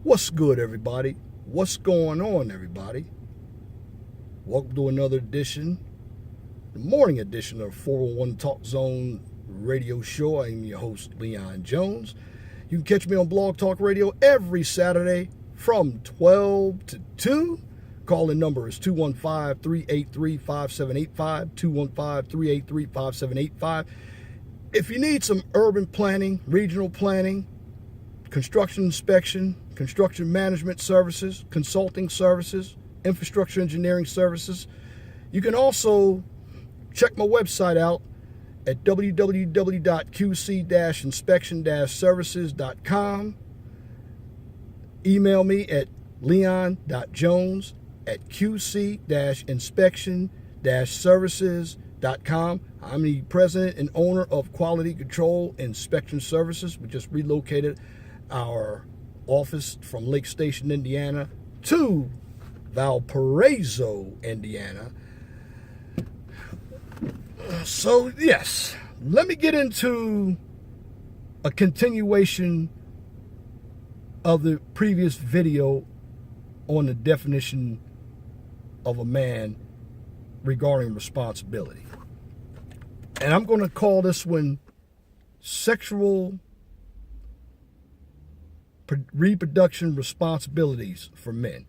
What's good, everybody? What's going on, everybody? Welcome to another edition, the morning edition of 401 Talk Zone radio show. I'm your host, Leon Jones. You can catch me on Blog Talk Radio every Saturday from 12 to 2. Call-in number is 215-383-5785, 215-383-5785. If you need some urban planning, regional planning, construction inspection, construction management services, consulting services, infrastructure engineering services, you can also check my website out at www.qc-inspection-services.com. Email me at leon.jones@qc-inspection-services.com. I'm the president and owner of Quality Control Inspection Services. We just relocated our office from Lake Station, Indiana to Valparaiso, Indiana. So, yes, let me get into a continuation of the previous video on the definition of a man regarding responsibility. And I'm going to call this one sexual reproduction responsibilities for men.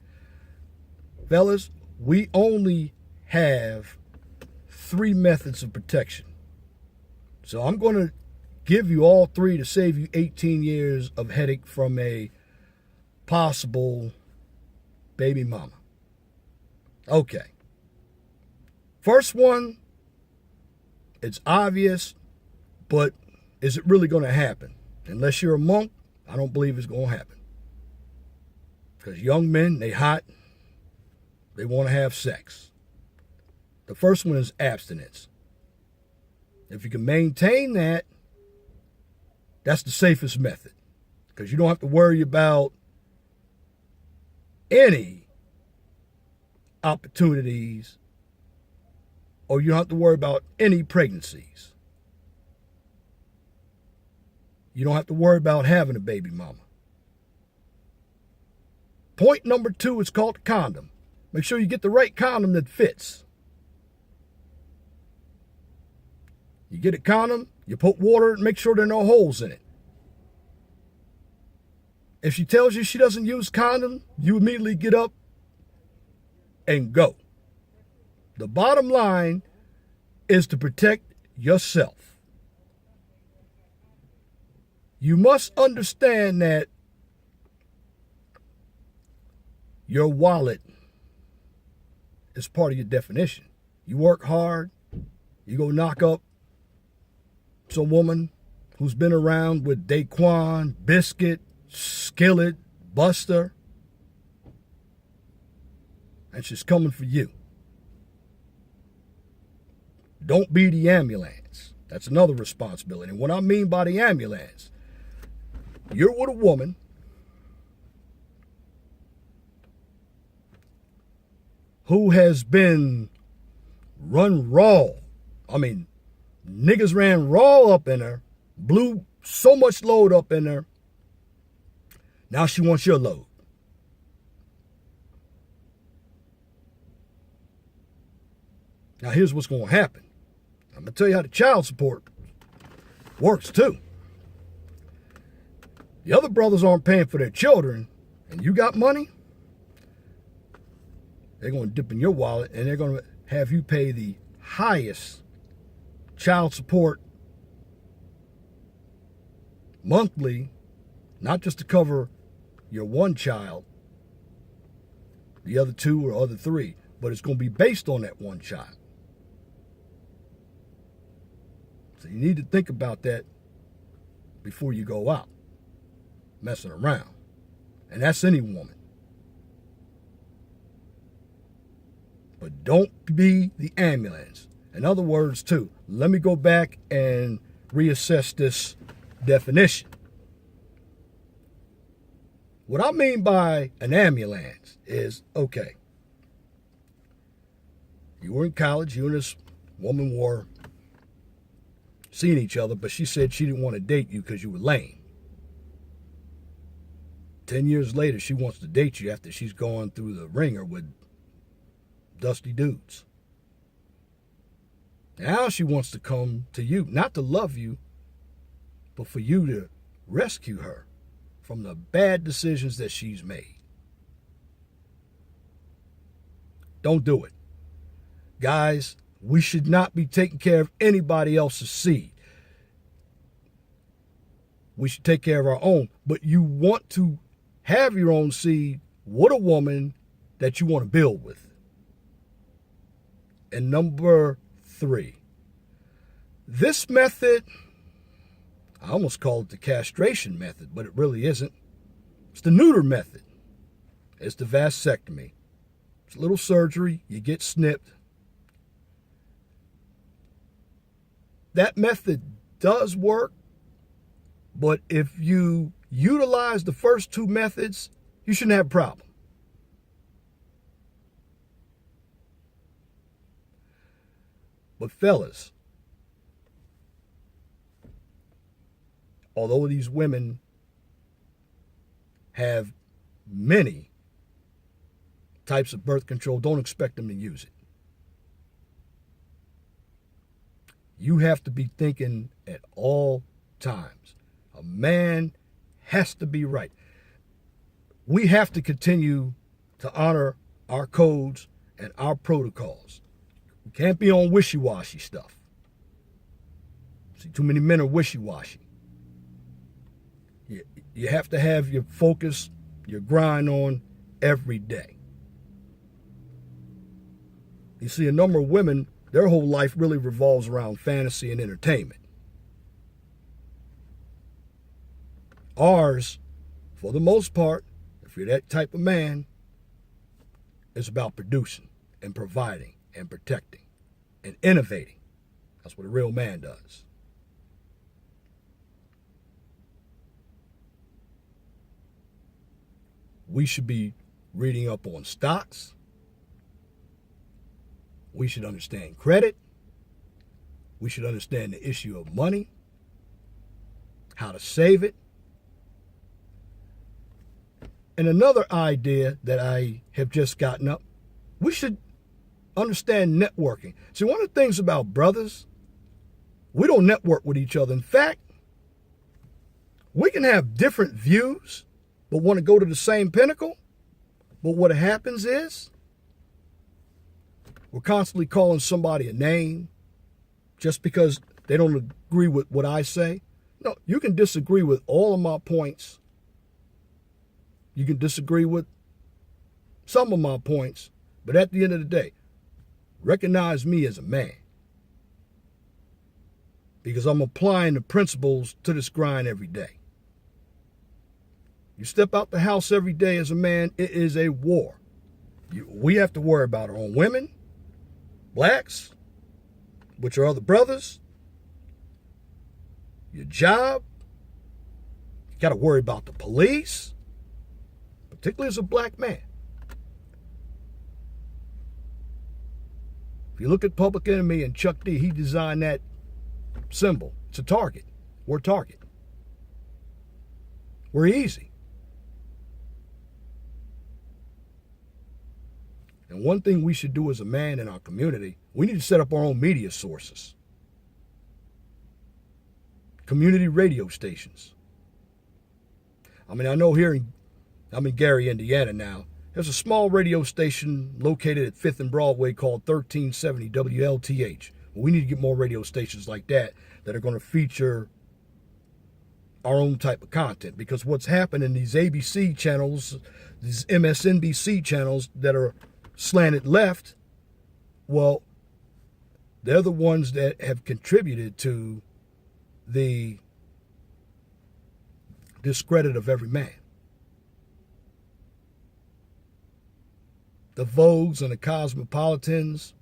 Fellas, we only have 3 methods of protection. So I'm going to give you all 3 to save you 18 years of headache from a possible baby mama. Okay. First one, it's obvious, but is it really going to happen? Unless you're a monk, I don't believe it's going to happen. Because young men, they hot, they want to have sex. The first one is abstinence. If you can maintain that, that's the safest method. Because you don't have to worry about any opportunities, or you don't have to worry about any pregnancies. You don't have to worry about having a baby mama. Point number 2 is called the condom. Make sure you get the right condom that fits. You get a condom, you put water, make sure there are no holes in it. If she tells you she doesn't use condom, you immediately get up and go. The bottom line is to protect yourself. You must understand that your wallet is part of your definition. You work hard, you go knock up some woman who's been around with Daquan, Biscuit, Skillet, Buster, and she's coming for you. Don't be the ambulance. That's another responsibility. And what I mean by the ambulance, you're with a woman who has been run raw. I mean, niggas ran raw up in her, blew so much load up in her. Now she wants your load. Now here's what's going to happen. I'm going to tell you how the child support works too. The other brothers aren't paying for their children, and you got money, they're going to dip in your wallet, and they're going to have you pay the highest child support monthly, not just to cover your one child, the other 2 or other 3, but it's going to be based on that one child. So you need to think about that before you go out messing around. And that's any woman. But don't be the ambulance. In other words, too, let me go back and reassess this definition. What I mean by an ambulance is, okay, you were in college, you and this woman were seeing each other, but she said she didn't want to date you because you were lame. 10 years later, she wants to date you after she's gone through the ringer with dusty dudes. Now she wants to come to you, not to love you, but for you to rescue her from the bad decisions that she's made. Don't do it. Guys, we should not be taking care of anybody else's seed. We should take care of our own. But you want to have your own seed with a woman that you want to build with. And number 3, this method, I almost call it the castration method, but it really isn't. It's the neuter method. It's the vasectomy. It's a little surgery. You get snipped. That method does work, but if you utilize the first 2 methods, you shouldn't have a problem. But fellas, although these women have many types of birth control, don't expect them to use it. You have to be thinking at all times. A man has to be right. We have to continue to honor our codes and our protocols. We can't be on wishy-washy stuff. See, too many men are wishy-washy. You have to have your focus, your grind on every day. You see, a number of women, their whole life really revolves around fantasy and entertainment. Ours, for the most part, if you're that type of man, is about producing and providing and protecting and innovating. That's what a real man does. We should be reading up on stocks. We should understand credit. We should understand the issue of money, how to save it. And another idea that I have just gotten up, we should understand networking. See, one of the things about brothers, we don't network with each other. In fact, we can have different views, but want to go to the same pinnacle. But what happens is, we're constantly calling somebody a name just because they don't agree with what I say. No, you can disagree with all of my points. You can disagree with some of my points, but at the end of the day, recognize me as a man, because I'm applying the principles to this grind every day. You step out the house every day as a man, it is a war. We have to worry about our own women, blacks, which are other brothers, your job. You got to worry about the police, particularly as a black man. If you look at Public Enemy and Chuck D, he designed that symbol. It's a target. We're a target. We're easy. And one thing we should do as a man in our community, we need to set up our own media sources. Community radio stations. I mean, I know I'm in Gary, Indiana now. There's a small radio station located at 5th and Broadway called 1370 WLTH. Well, we need to get more radio stations like that that are going to feature our own type of content. Because what's happened in these ABC channels, these MSNBC channels that are slanted left, well, they're the ones that have contributed to the discredit of every man. The Vogues and the Cosmopolitans,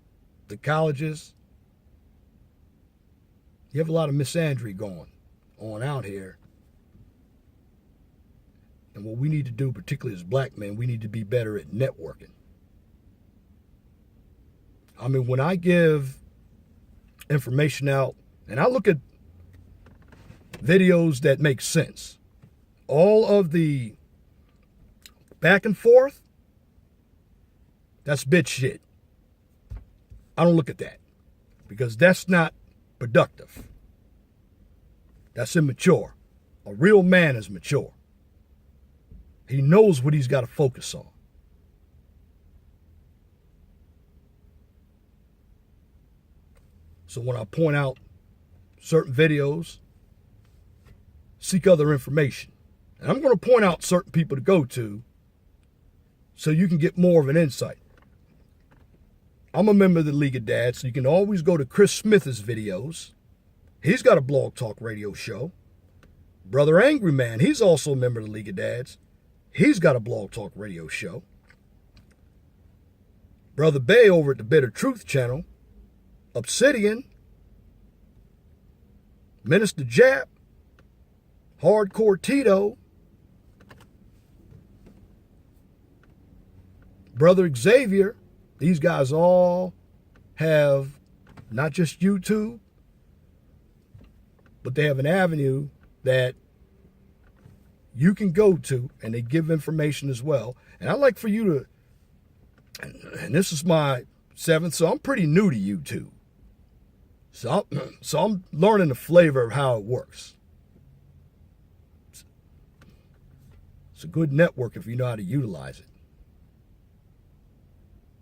the colleges. You have a lot of misandry going on out here. And what we need to do, particularly as black men, we need to be better at networking. I mean, when I give information out, and I look at videos that make sense, all of the back and forth, that's bitch shit. I don't look at that because that's not productive. That's immature. A real man is mature. He knows what he's got to focus on. So when I point out certain videos, seek other information. And I'm going to point out certain people to go to so you can get more of an insight. I'm a member of the League of Dads, so you can always go to Chris Smith's videos. He's got a blog talk radio show. Brother Angry Man, he's also a member of the League of Dads. He's got a blog talk radio show. Brother Bay over at the Bitter Truth channel. Obsidian. Minister Jap. Hardcore Tito. Brother Xavier. These guys all have not just YouTube, but they have an avenue that you can go to, and they give information as well. And I'd like for you to, and this is my 7th, so I'm pretty new to YouTube. So I'm learning the flavor of how it works. It's a good network if you know how to utilize it.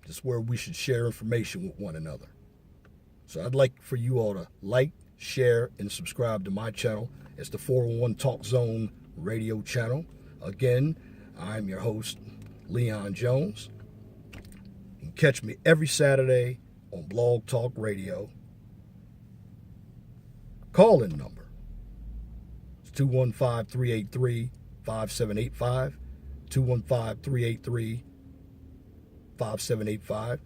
This is where we should share information with one another. So I'd like for you all to like, share, and subscribe to my channel. It's the 401 Talk Zone radio channel. Again, I'm your host, Leon Jones. You can catch me every Saturday on Blog Talk Radio. Call-in number. It's 215-383-5785. 215-383-5785.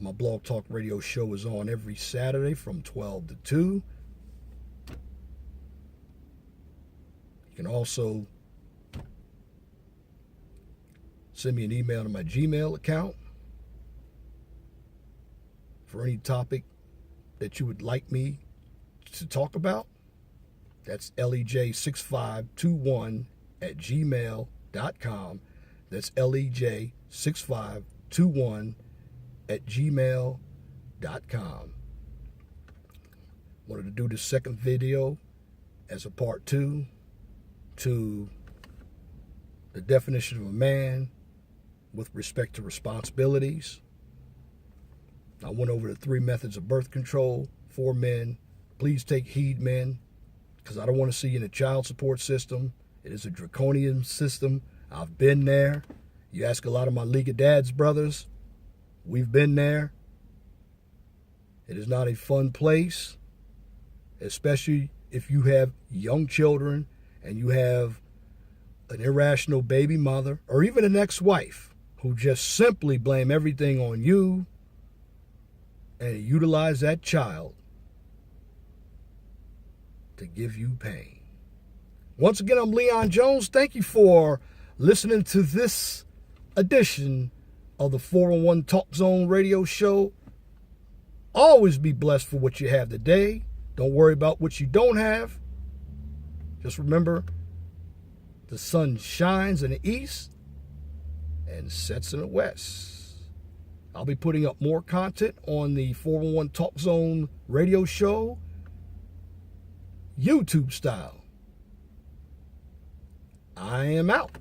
My Blog Talk Radio show is on every Saturday from 12 to 2. You can also send me an email to my Gmail account for any topic that you would like me to talk about. That's lej6521@gmail.com. That's lej6521@gmail.com. Wanted to do this second video as a part 2 to the definition of a man with respect to responsibilities. I went over the 3 methods of birth control for men. Please take heed, men, because I don't want to see you in a child support system. It is a draconian system. I've been there. You ask a lot of my League of Dads brothers. We've been there. It is not a fun place, especially if you have young children and you have an irrational baby mother or even an ex-wife who just simply blame everything on you and utilize that child to give you pain. Once again, I'm Leon Jones. Thank you for listening to this edition of the 401 Talk Zone radio show. Always be blessed for what you have today. Don't worry about what you don't have. Just remember, the sun shines in the east and sets in the west. I'll be putting up more content on the 401 Talk Zone radio show, YouTube style. I am out.